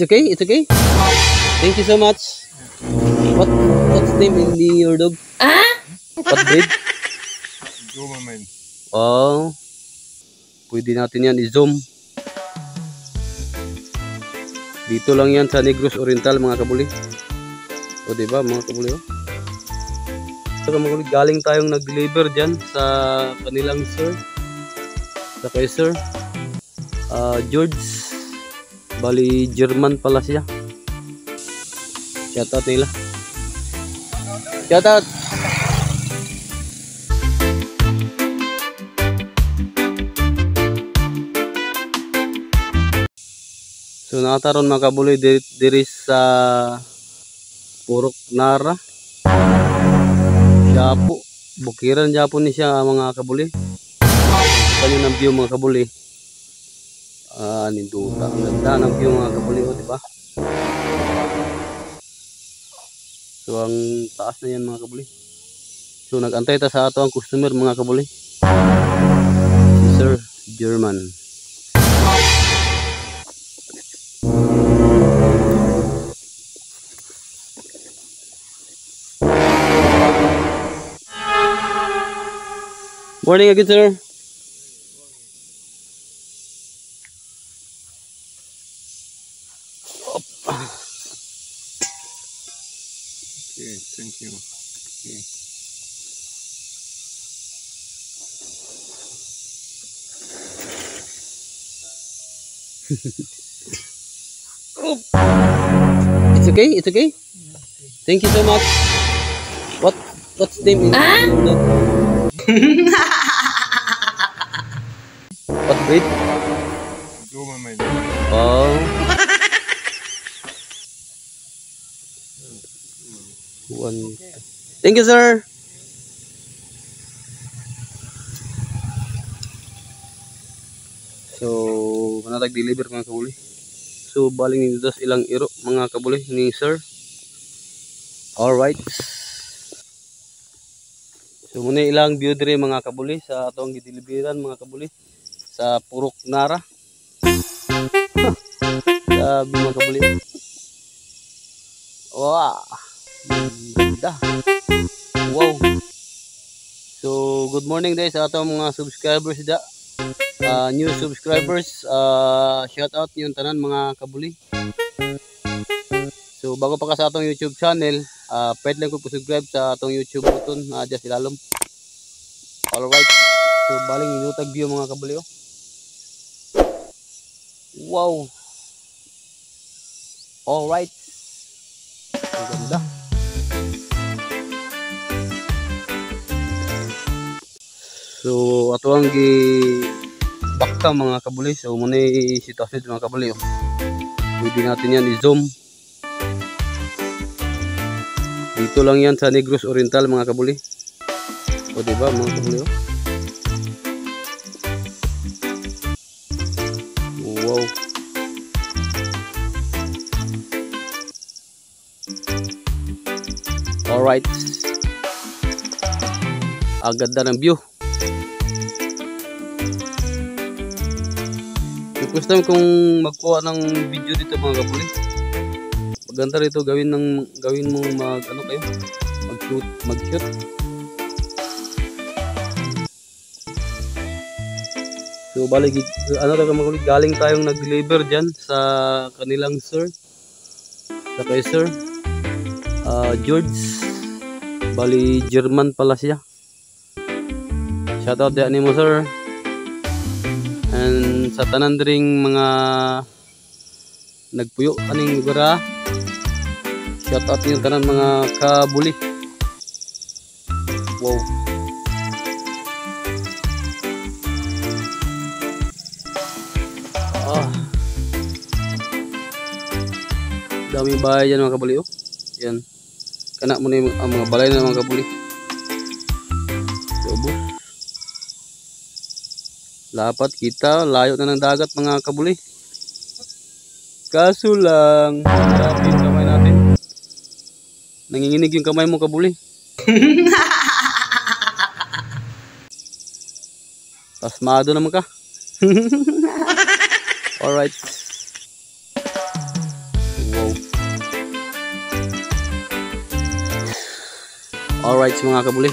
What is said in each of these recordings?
It's okay, it's okay. Thank you so much. What's name in your dog? What breed? Doberman. Oh, pwede natin yan i-zoom. Dito lang yan sa Negros Oriental mga kabuli. O diba mga kabuli? So, mga kabuli, galing tayong nag-deliver dyan sa kanilang sir. Sa kay sir George. Bali German pala siya. Shoutout nila. Shoutout. So nakataron mga kabuloy diri sa Purok Nara. Japo, bukiran Japo ni siya mga kabuloy. Kanya ng view mga kabuloy. Ninduta. Ang ganda ng view mga kabuloy, di ba? So ang taas na yan mga kabuloy. So nag-antay ta sa ato ang customer mga kabuloy. Si Sir German. Morning again, sir. Okay, thank you. Okay. It's okay, it's okay. Thank you so much. What's name in your dog? What breed? Doberman. Oh. One. Thank you, sir. So, manatag-deliver mga kabuli. So, baling nito ilang iro mga kabuli ni sir. Alright. So muna ilang view dire mga kabuli sa atong gideliveran mga kabuli sa Purok Nara. Sabi mga kabuli. Wow. Ganda. Wow. So good morning guys sa atong mga subscribers da. New subscribers, shout out yung tanan mga kabuli. So bago pa ka sa atong YouTube channel, pwede lang ko subscribe sa atong YouTube button na dyan silalom. Alright. So baling inutag view mga kabuli. Wow. Alright. Ang ganda. So ato ang bakta mga kabuli. So muna sitwasyon mga kabuli. Pwede natin yan i-zoom. Dito lang yan sa Negros Oriental mga kabuli. O diba mga kabuli? Wow. Alright. Ang ganda ng view. First time kung magkuha ng video dito mga kabuli. Maganda rito gawin mong mag-shoot. So bali galing tayong nag-deliver diyan sa kanilang sir. Sa kay sir George. Bali German pala siya. Shoutout diyan nimo sir. And sa tanan dring mga nagpuyo kaning lugar. Shout out yung tanan mga kabuli. Wow. Dami bahay dyan mga kabuli. Yan. Kana mo na yung mga balay na mga kabuli. Lapat kita, layo na ng dagat mga kabuli. Kaso lang, grabe yung kamay natin. Nanginginig yung kamay mo kabuli. Pasmado naman ka. Alright. Wow. Alright mga kabuli.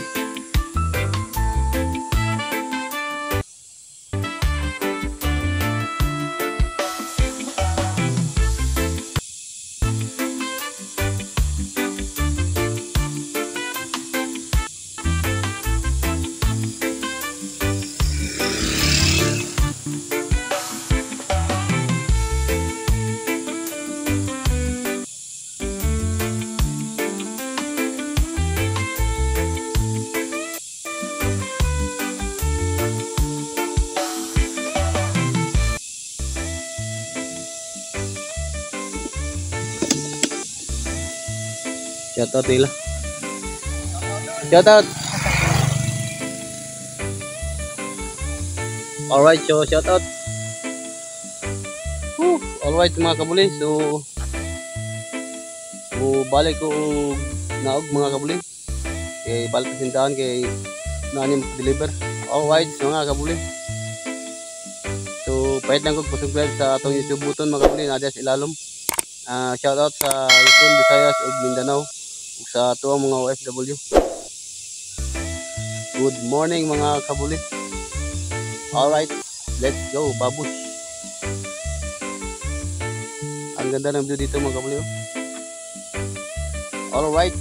Shoutout nila. Shoutout. Alright, so shoutout. Alright mga kabuli. So balik ko naog mga kabuli. Kay balik sa tindahan kay naanim deliver. Alright mga kabuli. So pahit lang ko subscribe sa atong YouTube button mga kabuli na sa ilalom. Shoutout sa Luzon, Visayas ug Mindanao. Sa tuwang mga OFW. Good morning mga kabuli. Alright, let's go babush. Ang ganda ng view dito mga kabuli. Alright.